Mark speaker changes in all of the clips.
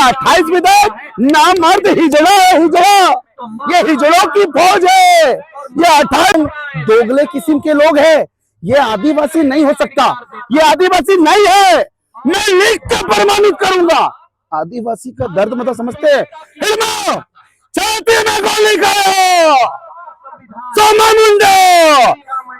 Speaker 1: 28 विधायक नामर्द हिजड़ा है, हिजड़ा। ये हिजड़ों की फौज है। ये 28 दोगले किस्म के लोग हैं। ये आदिवासी नहीं हो सकता, ये आदिवासी नहीं है। मैं लिख कर प्रमाणित करूंगा। आदिवासी का दर्द मतलब समझते हैं। छाती में गोली करो,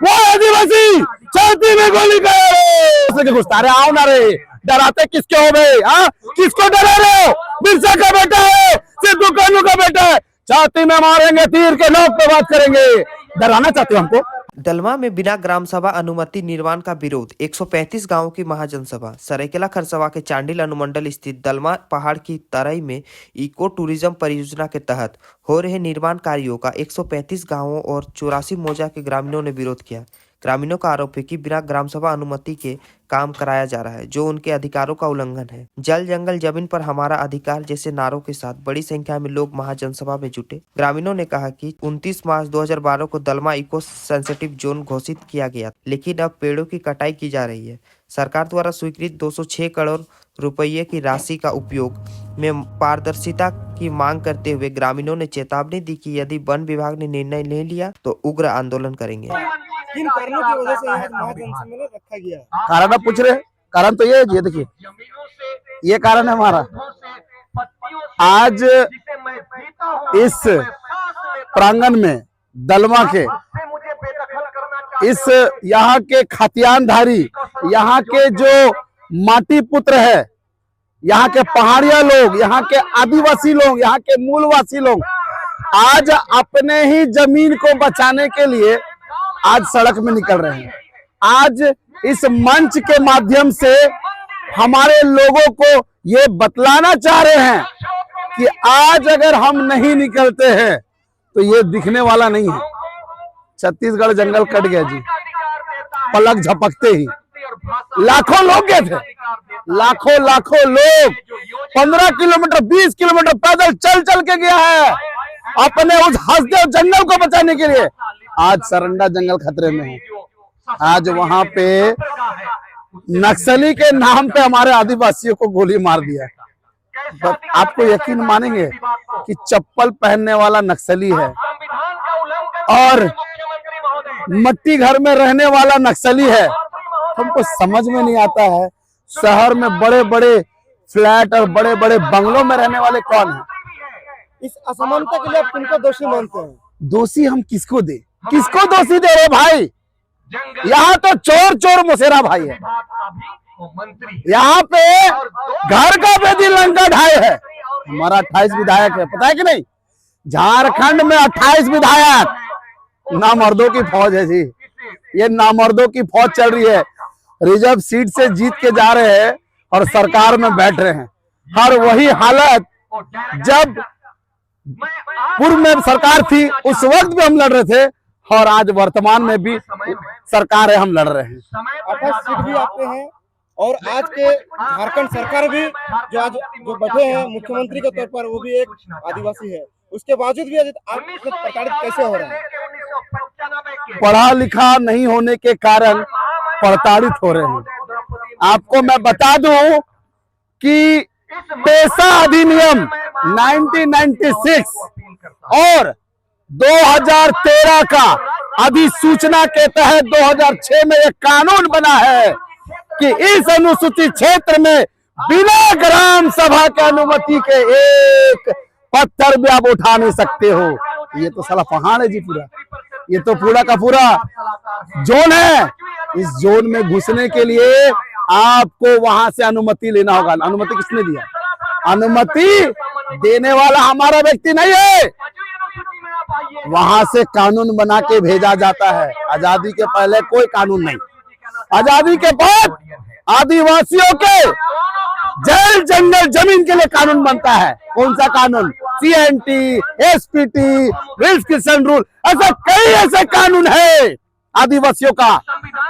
Speaker 1: वो आदिवासी छाती में गोली करो। घुसता रहे, आओ ना रे, डराते किसके हो भाई? हाँ, किसको डरा रहे हो? बिरसा का बेटा है, सिद्धू कानू का बेटा है। छाती में मारेंगे, तीर के नोक पे बात करेंगे। डराना चाहते हो हमको?
Speaker 2: दलमा में बिना ग्राम सभा अनुमति निर्माण का विरोध। 135 गांवों की महाजनसभा। सरायकेला खरसवा के चांडिल अनुमंडल स्थित दलमा पहाड़ की तराई में इको टूरिज्म परियोजना के तहत हो रहे निर्माण कार्यों का 135 गांवों और 84 मौजा के ग्रामीणों ने विरोध किया। ग्रामीणों का आरोप है कि बिना ग्राम सभा अनुमति के काम कराया जा रहा है, जो उनके अधिकारों का उल्लंघन है। जल जंगल जमीन पर हमारा अधिकार जैसे नारों के साथ बड़ी संख्या में लोग महाजनसभा में जुटे। ग्रामीणों ने कहा कि 29 मार्च 2012 को दलमा इको सेंसिटिव जोन घोषित किया गया, लेकिन अब पेड़ों की कटाई की जा रही है। सरकार द्वारा स्वीकृत 206 करोड़ रुपये की राशि का उपयोग में पारदर्शिता की मांग करते हुए ग्रामीणों ने चेतावनी दी कि यदि वन विभाग ने निर्णय नहीं लिया तो उग्र आंदोलन करेंगे।
Speaker 3: किन कारणों की वजह से यहाँ महाजनसम्मेलन रखा गया है?
Speaker 1: कारण आप पूछ रहे? कारण तो ये देखिए, ये कारण है हमारा। आज इस प्रांगण में दलमा के इस यहाँ के खतियानधारी, यहाँ के जो माटी पुत्र है, यहाँ के पहाड़िया लोग, यहाँ के आदिवासी लोग, यहाँ के मूलवासी लोग आज अपने ही जमीन को बचाने के लिए आज सड़क में निकल रहे हैं। आज इस मंच के माध्यम से हमारे लोगों को ये बतलाना चाह रहे हैं कि आज अगर हम नहीं निकलते हैं तो ये दिखने वाला नहीं है। छत्तीसगढ़ जंगल कट गया जी, पलक झपकते ही। लाखों लोग गए थे, लाखों लोग 15 किलोमीटर 20 किलोमीटर पैदल चल चल के गया है अपने उस हंसदेव जंगल को बचाने के लिए। आज सरंडा जंगल खतरे में है। आज वहां पे नक्सली के नाम पे हमारे आदिवासियों को गोली मार दिया। तो आपको यकीन मानेंगे कि चप्पल पहनने वाला नक्सली है और मट्टी घर में रहने वाला नक्सली है। हमको समझ में नहीं आता है, शहर में बड़े बड़े फ्लैट और बड़े बड़े बंगलों में रहने वाले कौन है?
Speaker 3: इस असमानता के लिए आप किनको दोषी मानते हैं?
Speaker 1: दोषी हम किसको दे, किसको दोषी दे रहे भाई? यहाँ तो चोर चोर मुसेरा भाई है। यहाँ पे घर का बेदी लंका ढाई है। हमारा 28 विधायक है, पता है कि नहीं? झारखंड में 28 विधायक नामर्दों की फौज है जी। ये नामर्दों की फौज चल रही है। रिजर्व सीट से जीत के जा रहे हैं और सरकार में बैठ रहे हैं। हर वही हालत जब पूर्व में सरकार थी, उस वक्त भी हम लड़ रहे थे और आज वर्तमान में भी सरकार है, हम लड़ रहे हैं।
Speaker 3: 28 सीट भी आपके हैं और आज के झारखंड सरकार भी जो बैठे हैं मुख्यमंत्री के तौर पर, वो भी एक आदिवासी है। उसके बावजूद भी आप प्रताड़ित कैसे हो रहे हैं?
Speaker 1: पढ़ा लिखा नहीं होने के कारण प्रताड़ित हो रहे हैं। आपको मैं बता दूं कि पेशा अधिनियम 1996 और 2013 का अधिसूचना के तहत 2006 में एक कानून बना है कि इस अनुसूचित क्षेत्र में बिना ग्राम सभा की अनुमति के एक पत्थर भी आप उठा नहीं सकते हो। ये तो साला पहाड़ है जी, पूरा ये तो पूरा का पूरा जोन है। इस जोन में घुसने के लिए आपको वहां से अनुमति लेना होगा। अनुमति किसने दिया? अनुमति देने वाला हमारा व्यक्ति नहीं है, वहां से कानून बना के भेजा जाता है। आजादी के पहले कोई कानून नहीं, आजादी के बाद आदिवासियों के जल जंगल जमीन के लिए कानून बनता है। कौन सा कानून? CNT, SPT, रिस्ट्रिक्शन रूल, ऐसा कई ऐसे कानून है आदिवासियों का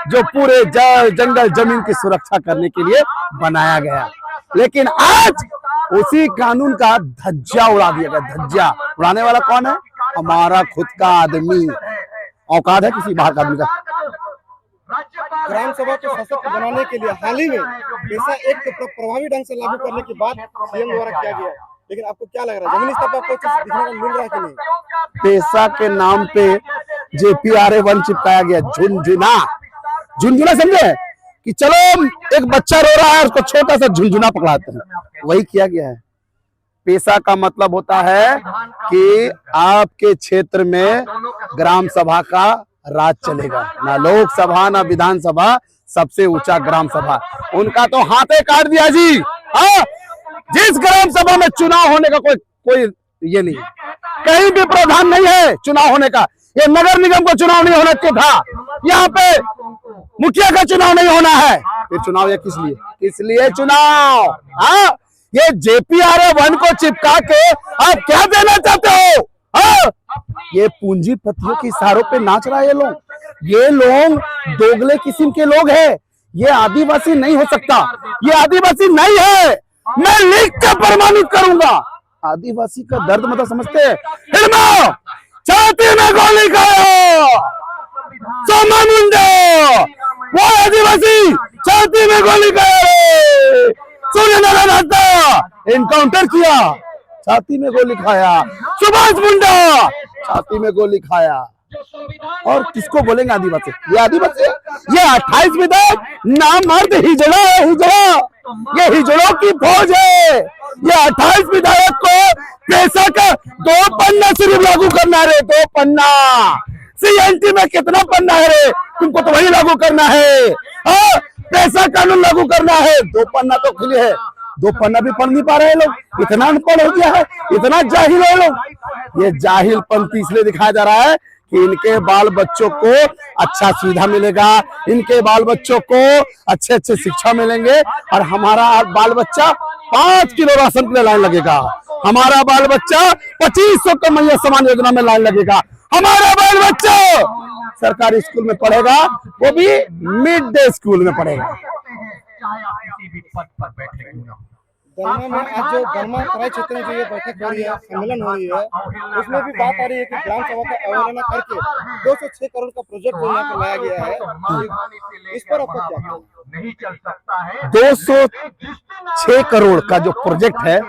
Speaker 1: जो पूरे जल जंगल जमीन की सुरक्षा करने के लिए बनाया गया। लेकिन आज उसी कानून का धज्जिया उड़ा दिया गया। धज्जिया उड़ाने वाला कौन है? हमारा खुद का आदमी। औकात है किसी बाहर का आदमी का?
Speaker 3: ग्राम सभा को सशक्त बनाने के लिए हाल ही में पैसा एक प्रभावी ढंग से लागू करने की बात सीएम द्वारा किया गया है, लेकिन आपको क्या लग रहा है जमीनी स्तर पर आपको कुछ दिखने को मिल रहा है कि नहीं?
Speaker 1: पैसा के नाम पे JPRA1 चिपकाया गया। झुनझुना, झुनझुना समझे कि चलो एक बच्चा रो रहा है उसको छोटा सा झुनझुना पकड़ाते हैं, वही किया गया है। पैसा का मतलब होता है कि आपके क्षेत्र में ग्राम सभा का राज चलेगा, ना लोकसभा ना विधानसभा, सबसे ऊंचा ग्राम सभा। उनका तो हाथे काट दिया जी। हाँ, जिस ग्राम सभा में चुनाव होने का कोई ये नहीं, कहीं भी प्रावधान नहीं है चुनाव होने का। ये नगर निगम को चुनाव नहीं होना चाहिए था, यहाँ पे मुखिया का चुनाव नहीं होना है। फिर चुनाव ये किस लिए? किस लिए चुनाव? हाँ, ये JPRA1 को चिपका के आप क्या देना चाहते हो? हाँ, ये पूंजीपतियों के इशारों पे नाच रहा है ये लोग। ये लोग दोगले किस्म के लोग हैं। ये आदिवासी नहीं हो सकता, ये आदिवासी नहीं है। मैं लिख के प्रमाणित करूंगा। आदिवासी का दर्द मतलब समझते हैं? हिरमा, छाती में गोली खाओ, सोमा मुंडा, वो आदिवासी छाती में गोली खाया, सूर्य नारायण रास्ता एनकाउंटर किया, छाती में गोली खाया, सुभाष मुंडा छाती में गोली खाया। और किसको बोलेंगे आदिवासी? ये आदिवासी, ये 28 विधायक नामर्द हिजड़ा है, हिजड़ा। ये हिजड़ों की फौज है। ये 28 विधायक को पैसा का 2 पन्ना सिर्फ लागू करना रे, 2 पन्ना। CNT में कितना पन्ना है रे? तुमको तो वही लागू करना है। हाँ, पैसा कानून लागू करना है, 2 पन्ना तो खुले है। 2 पन्ना भी पढ़ नहीं पा रहे लोग। इतना अनपढ़ हो गया है, इतना जाहिल है लोग। ये जाहिलपंथी इसलिए दिखाया जा रहा है कि इनके बाल बच्चों को अच्छा सुविधा मिलेगा, इनके बाल बच्चों को अच्छे अच्छे शिक्षा मिलेंगे, और हमारा बाल बच्चा 5 किलो राशन के लिए लाइन लगेगा। हमारा बाल बच्चा 2500 कन्हैया सम्मान योजना में लाइन लगेगा। हमारा बाल बच्चा सरकारी स्कूल में पढ़ेगा, वो भी मिड डे स्कूल में पढ़ेगा।
Speaker 3: दलमा में आज जो दलमा तराई क्षेत्र में जो ये बैठक हो रही है, सम्मेलन हो रही है, उसमें भी बात आ रही है कि ग्राम सभा का अवहेलना करके 206 करोड़ का प्रोजेक्ट जो यहाँ पे लाया गया है, इस पर आपको क्या कहना है?
Speaker 1: 206 करोड़ का जो प्रोजेक्ट है,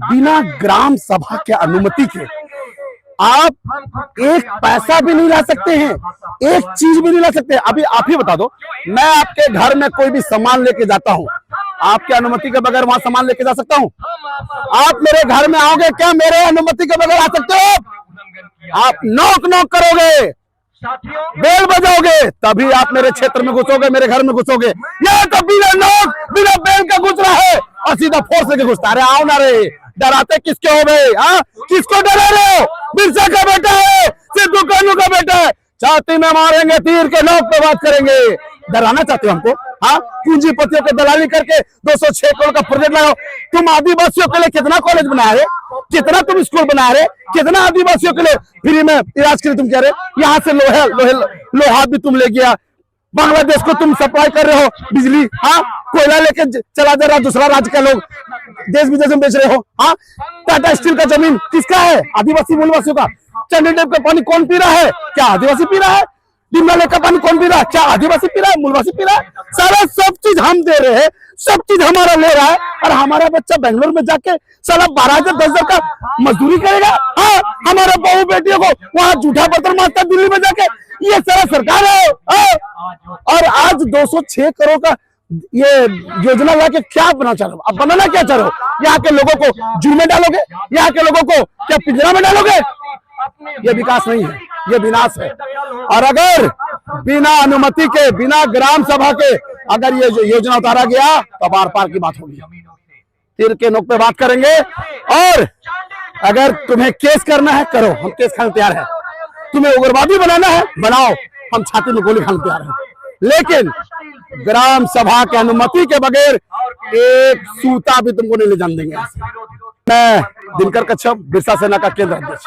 Speaker 1: बिना ग्राम सभा के अनुमति के आप एक पैसा भी नहीं ला सकते हैं, एक चीज भी नहीं ला सकते। अभी आप ही बता दो, मैं आपके घर में कोई भी सामान लेके जाता हूँ, आपके अनुमति के बगैर वहां सामान लेके जा सकता हूँ? आप मेरे घर में आओगे क्या मेरे अनुमति के बगैर आ सकते हो? आप नॉक नॉक करोगे, बेल बजाओगे, तभी आप मेरे क्षेत्र में घुसोगे, मेरे घर में घुसोगे। यह तो बिना नॉक बिना बेल का घुस रहा है और सीधा फोर्स लेके घुसता। अरे आओ ना रे, डराते किसके हो भाई? हाँ, किसको डरा रहे हो? बिरसा का बेटा है, सिद्धू कानू का बेटा है, छाती में मारेंगे तीर के, नोक पे बात करेंगे। डराना चाहते हो हमको? हाँ, पूंजीपतियों के दलाली करके 206 करोड़ का प्रोजेक्ट लगाओ। तुम आदिवासियों के लिए कितना कॉलेज बना रहे, कितना तुम स्कूल बना रहे, कितना आदिवासियों के लिए फ्री में इलाज के लिए तुम कह रहे? यहाँ से लोहा भी तुम ले गया, बांग्लादेश को तुम सप्लाई कर रहे हो बिजली। हाँ, कोयला लेके चला जा रहा दूसरा राज्य का लोग, देश विदेश में बेच रहे हो। हाँ, टाटा स्टील का जमीन किसका है? आदिवासी मूलवासियों का। चंडी डैम का पानी कौन पी रहा है? क्या आदिवासी पी रहा है? डिमला लेक का पानी कौन पी रहा है? क्या आदिवासी पी रहा है? मूलवासी पी रहा है? सारा सब चीज हम दे रहे हैं, सब चीज हमारा ले रहा है, और हमारा बच्चा बेंगलोर में जाके साला 12,000 10,000 का मजदूरी करेगा। हाँ, हमारे बहू बेटियों को वहां जूठा पत्थर मारता दिल्ली में जाके। ये सारा सरकार है। और आज 206 करोड़ का ये योजना ला के क्या बना चाह रहे हो? अब बनाना क्या चाह रहे हो? यहाँ के लोगों को जू में डालोगे? यहाँ के लोगों को क्या पिंजरा में डालोगे? ये विकास नहीं है, ये विनाश है। और अगर बिना अनुमति के, बिना ग्राम सभा के अगर ये जो योजना उतारा गया तो बार पार की बात होगी, तीर के नोक पे बात करेंगे। और अगर तुम्हें केस करना है करो, हम केस खाने तैयार है। तुम्हें उग्रवादी बनाना है बनाओ, हम छाती में गोली खाने तैयार हैं। लेकिन ग्राम सभा के अनुमति के बगैर एक सूता भी तुमको नहीं ले जाने देंगे। मैं दिनकर कच्छप, बिरसा सेना का केंद्र अध्यक्ष।